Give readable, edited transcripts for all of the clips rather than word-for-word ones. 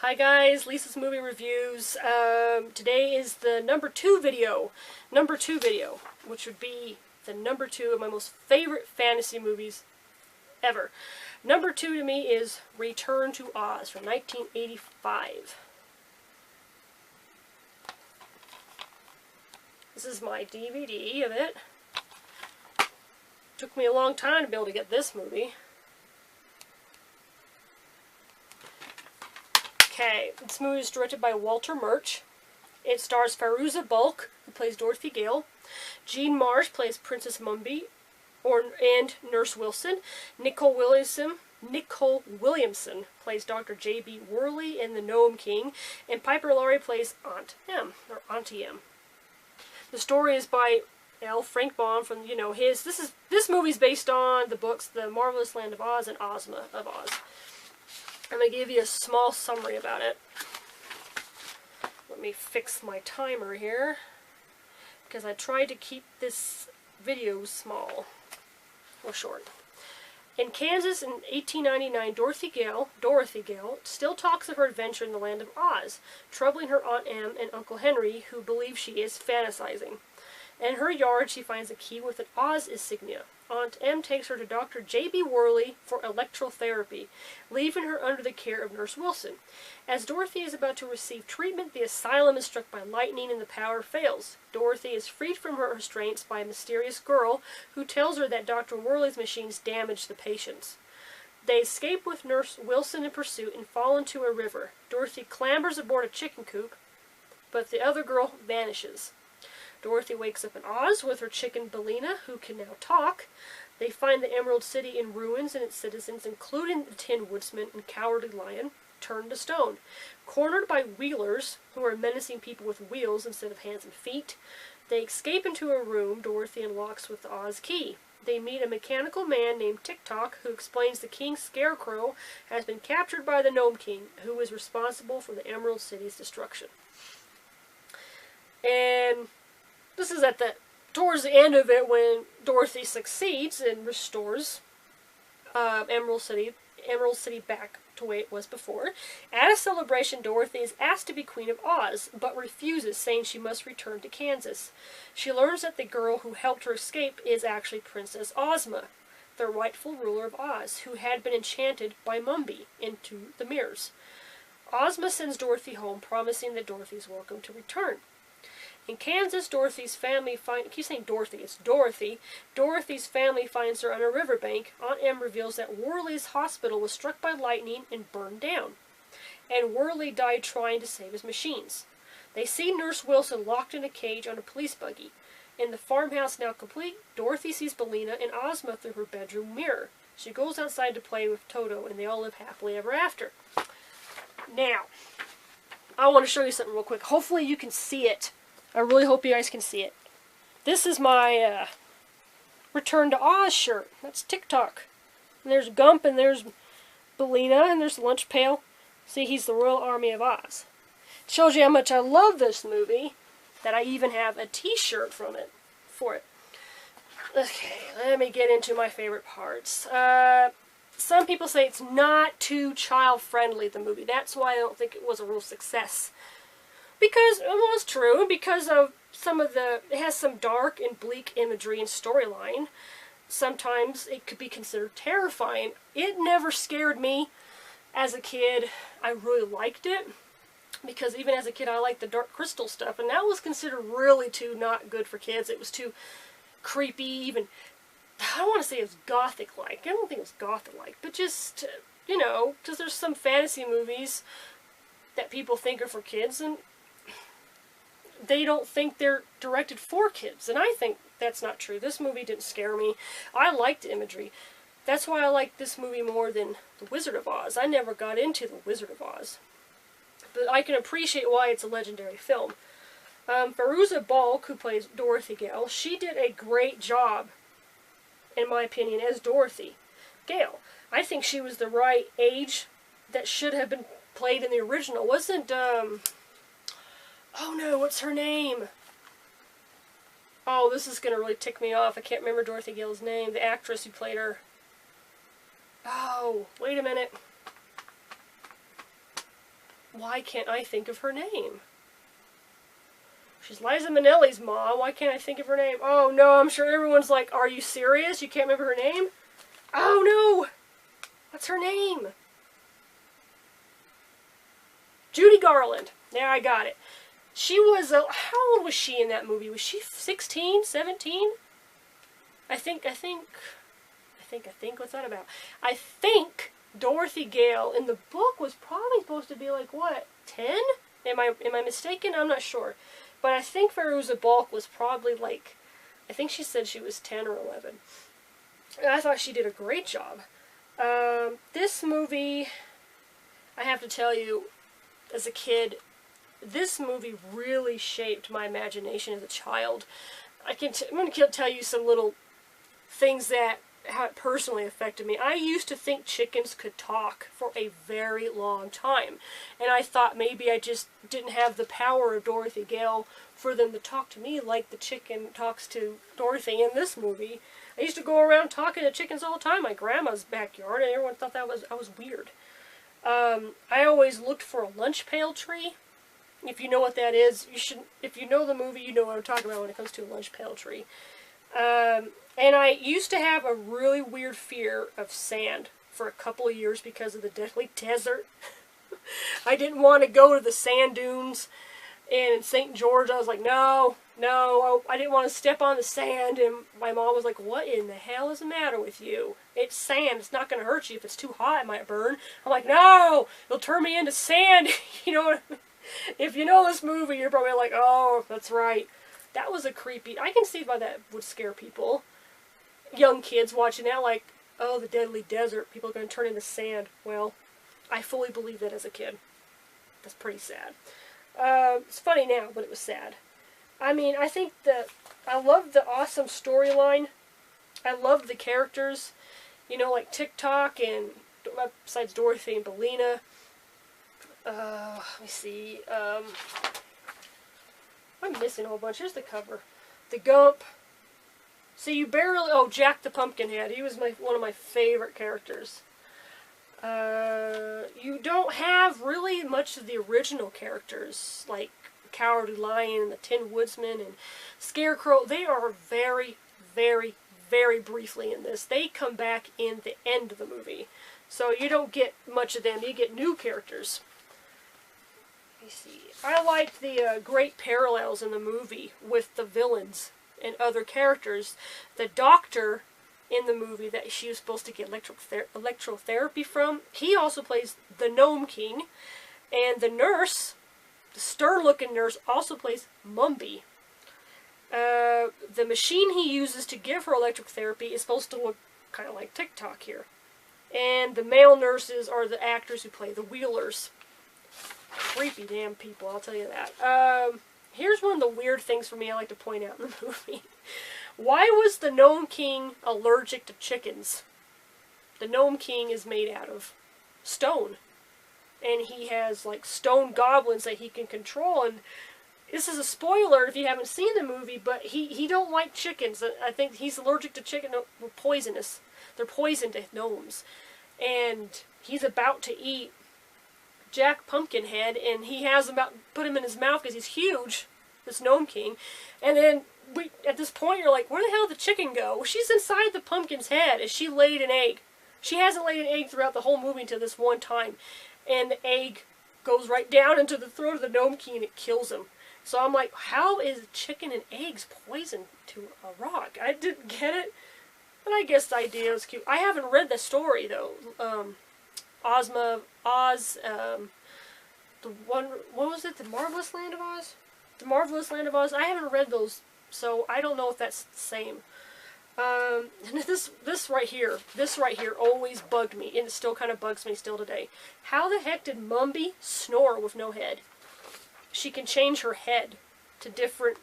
Hi guys, Lisa's Movie Reviews. Today is the number two video, which would be the number two of my most favorite fantasy movies ever. Number two to me is Return to Oz from 1985. This is my DVD of it. Took me a long time to be able to get this movie. Okay, this movie is directed by Walter Murch. It stars Fairuza Balk, who plays Dorothy Gale. Jean Marsh plays Princess Mombi, and Nurse Wilson. Nicol Williamson plays Dr. J.B. Worley and the Nome King. And Piper Laurie plays Aunt M, or Auntie M. The story is by Frank Baum from, this movie's based on the books The Marvelous Land of Oz and Ozma of Oz. I'm going to give you a small summary about it. Let me fix my timer here, because I tried to keep this video small, or short. In Kansas in 1899, Dorothy Gale still talks of her adventure in the land of Oz, troubling her Aunt Em and Uncle Henry, who believe she is fantasizing. In her yard, she finds a key with an Oz insignia. Aunt Em takes her to Dr. J.B. Worley for electrotherapy, leaving her under the care of Nurse Wilson. As Dorothy is about to receive treatment, the asylum is struck by lightning and the power fails. Dorothy is freed from her restraints by a mysterious girl who tells her that Dr. Worley's machines damage the patients. They escape with Nurse Wilson in pursuit and fall into a river. Dorothy clambers aboard a chicken coop, but the other girl vanishes. Dorothy wakes up in Oz with her chicken Billina, who can now talk. They find the Emerald City in ruins and its citizens, including the Tin Woodsman and Cowardly Lion, turned to stone. Cornered by wheelers, who are menacing people with wheels instead of hands and feet, they escape into a room Dorothy unlocks with the Oz key. They meet a mechanical man named Tick-Tock, who explains the King's Scarecrow has been captured by the Nome King, who is responsible for the Emerald City's destruction. And this is towards the end of it, when Dorothy succeeds and restores Emerald City back to the way it was before. At a celebration, Dorothy is asked to be Queen of Oz, but refuses, saying she must return to Kansas. She learns that the girl who helped her escape is actually Princess Ozma, the rightful ruler of Oz, who had been enchanted by Mombi into the mirrors. Ozma sends Dorothy home, promising that Dorothy is welcome to return. In Kansas, Dorothy's family Dorothy's family finds her on a riverbank. Aunt Em reveals that Worley's hospital was struck by lightning and burned down, and Worley died trying to save his machines. They see Nurse Wilson locked in a cage on a police buggy. In the farmhouse now complete, Dorothy sees Billina and Ozma through her bedroom mirror. She goes outside to play with Toto, and they all live happily ever after. Now, I want to show you something real quick. Hopefully you can see it. I really hope you guys can see it. This is my Return to Oz shirt. That's Tick-Tock. And there's Gump, and there's Billina, and there's the lunch pail. See, he's the Royal Army of Oz. It shows you how much I love this movie, that I even have a t-shirt for it. Okay, let me get into my favorite parts. Some people say it's not too child-friendly, the movie. That's why I don't think it was a real success. Because, well, it's true, because of it has some dark and bleak imagery and storyline. Sometimes it could be considered terrifying. It never scared me as a kid. I really liked it, because even as a kid I liked the Dark Crystal stuff, and that was considered really too not good for kids. It was too creepy, even, I don't want to say it was gothic-like. I don't think it was gothic-like, but just, because there's some fantasy movies that people think are for kids, and they don't think they're directed for kids, and I think that's not true. This movie didn't scare me. I liked the imagery. That's why I like this movie more than The Wizard of Oz. I never got into The Wizard of Oz, but I can appreciate why it's a legendary film. Fairuza Balk, who plays Dorothy Gale, she did a great job, in my opinion, as Dorothy Gale. I think she was the right age that should have been played in the original. Wasn't, oh no, what's her name? Oh, this is going to really tick me off. I can't remember Dorothy Gale's name. The actress who played her. Oh, wait a minute. Why can't I think of her name? She's Liza Minnelli's mom. Why can't I think of her name? Oh no, I'm sure everyone's like, are you serious? You can't remember her name? Oh no! What's her name? Judy Garland. Yeah, I got it. She was, how old was she in that movie? Was she 16, 17? I think, what's that about? I think Dorothy Gale in the book was probably supposed to be like, what, 10? Am I mistaken? I'm not sure. But I think Fairuza Balk was probably like, I think she said she was 10 or 11. And I thought she did a great job. This movie, I have to tell you, as a kid, this movie really shaped my imagination as a child. I'm going to tell you some little things that, how it personally affected me. I used to think chickens could talk for a very long time. And I thought maybe I just didn't have the power of Dorothy Gale for them to talk to me like the chicken talks to Dorothy in this movie. I used to go around talking to chickens all the time in my grandma's backyard, and everyone thought I was weird. I always looked for a lunch pail tree. If you know what that is, you should. If you know the movie, you know what I'm talking about when it comes to a lunch pail tree. And I used to have a really weird fear of sand for a couple of years because of the deadly desert. I didn't want to go to the sand dunes in St. George. I was like, no, I didn't want to step on the sand. And my mom was like, what in the hell is the matter with you? It's sand. It's not going to hurt you. If it's too hot, it might burn. I'm like, no, it'll turn me into sand. You know what I mean? If you know this movie, you're probably like, oh, that's right. That was a creepy... I can see why that would scare people. Young kids watching that like, oh, the deadly desert. People are going to turn into sand. Well, I fully believed that as a kid. That's pretty sad. It's funny now, but it was sad. I mean, I think that... I love the awesome storyline. I love the characters. You know, like TikTok and... Besides Dorothy and Bellina. Let me see. I'm missing a whole bunch. Here's the cover. The Gump. See, you barely... Oh, Jack the Pumpkinhead. He was one of my favorite characters. You don't have really much of the original characters, like Cowardly Lion and the Tin Woodsman and Scarecrow. They are very, very, very briefly in this. They come back in the end of the movie. So you don't get much of them. You get new characters. Let me see. I liked the great parallels in the movie with the villains and other characters. The doctor in the movie that she was supposed to get electrotherapy from, he also plays the Nome King. And the nurse, the stern-looking nurse, also plays Mombi. The machine he uses to give her electric therapy is supposed to look kind of like TikTok here. And the male nurses are the actors who play the Wheelers. Creepy damn people, I'll tell you that. Here's one of the weird things for me I like to point out in the movie. Why was the Nome King allergic to chickens? The Nome King is made out of stone. And he has, like, stone goblins that he can control. And this is a spoiler if you haven't seen the movie, but he don't like chickens. I think he's allergic to chicken. No, they're poisonous. They're poison to gnomes. And he's about to eat Jack Pumpkinhead, and he has him about put him in his mouth because he's huge, this Nome King. And then at this point you're like, where the hell did the chicken go? Well, she's inside the pumpkin's head, and she laid an egg. She hasn't laid an egg throughout the whole movie until this one time. And the egg goes right down into the throat of the Nome King, and it kills him. So I'm like, how is chicken and eggs poison to a rock? I didn't get it. But I guess the idea was cute. I haven't read the story, though. Ozma, the one, what was it? The Marvelous Land of Oz? The Marvelous Land of Oz. I haven't read those, so I don't know if that's the same. And this right here always bugged me, and it still kind of bugs me still today. How the heck did Mombi snore with no head? She can change her head to different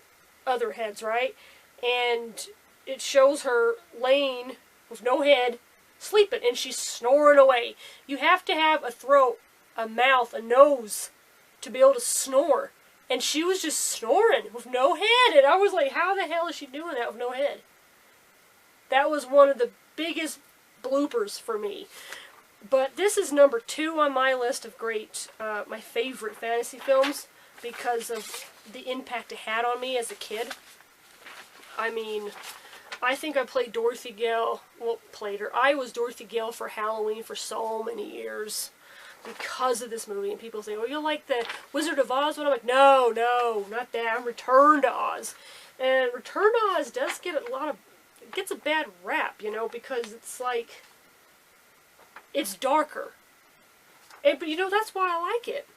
other heads, right? And it shows her laying with no head, sleeping, and she's snoring away. You have to have a throat, a mouth, a nose to be able to snore. And she was just snoring with no head. And I was like, how the hell is she doing that with no head? That was one of the biggest bloopers for me. But this is number 2 on my list of my favorite fantasy films because of the impact it had on me as a kid. I mean, I think I played Dorothy Gale, well, played her. I was Dorothy Gale for Halloween for so many years because of this movie. And people say, well, you like the Wizard of Oz one? I'm like, no, not that. I'm Return to Oz. And Return to Oz does get it gets a bad rap, you know, because it's like, it's darker. But you know, that's why I like it.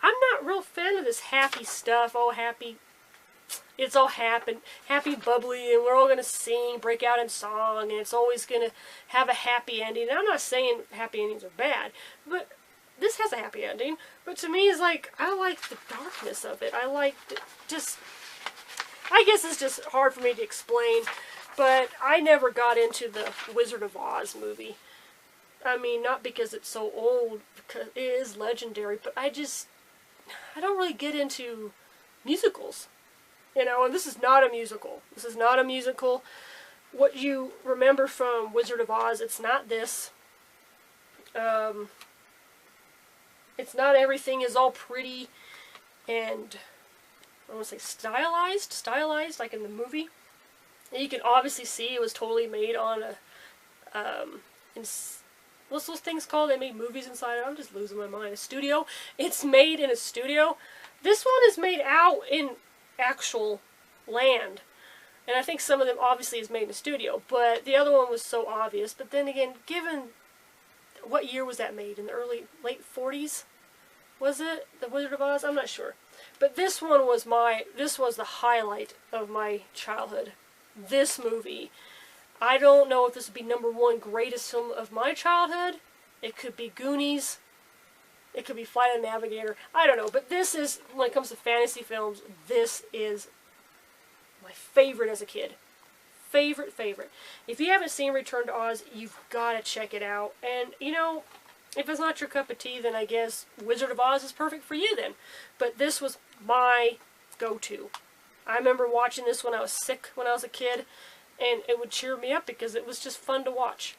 I'm not a real fan of this happy stuff, oh, happy, it's all happy, bubbly, and we're all going to sing, break out in song, and it's always going to have a happy ending. And I'm not saying happy endings are bad, but this has a happy ending. But to me, it's like, I like the darkness of it. I like I guess it's just hard for me to explain, but I never got into the Wizard of Oz movie. I mean, not because it's so old, because it is legendary, but I don't really get into musicals. You know, and this is not a musical. This is not a musical. What you remember from Wizard of Oz, it's not this. It's not everything is all pretty and, I want to say stylized like in the movie. And you can obviously see it was totally made on a, what's those things called? They made movies inside it. I'm just losing my mind. A studio. It's made in a studio. This one is made out in actual land. And I think some of them obviously is made in a studio. But the other one was so obvious. But then again, given... What year was that made? In the late 40s? Was it? The Wizard of Oz? I'm not sure. But this one was the highlight of my childhood. This movie. I don't know if this would be number 1 greatest film of my childhood. It could be Goonies. It could be Flight of the Navigator. I don't know. But this is, when it comes to fantasy films, this is my favorite as a kid. Favorite. If you haven't seen Return to Oz, you've got to check it out. And, you know, if it's not your cup of tea, then I guess Wizard of Oz is perfect for you then. But this was my go-to. I remember watching this when I was sick when I was a kid. And it would cheer me up because it was just fun to watch.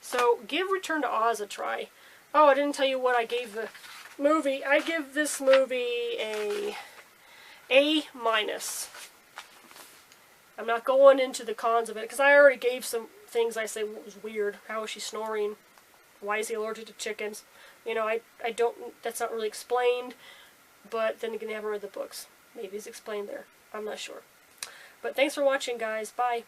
So, give Return to Oz a try. Oh, I didn't tell you what I gave the movie. I give this movie a A-. I'm not going into the cons of it, because I already gave some things I say was weird. How is she snoring? Why is he allergic to chickens? You know, I don't, that's not really explained. But then again, I haven't read the books. Maybe it's explained there. I'm not sure. But thanks for watching, guys. Bye.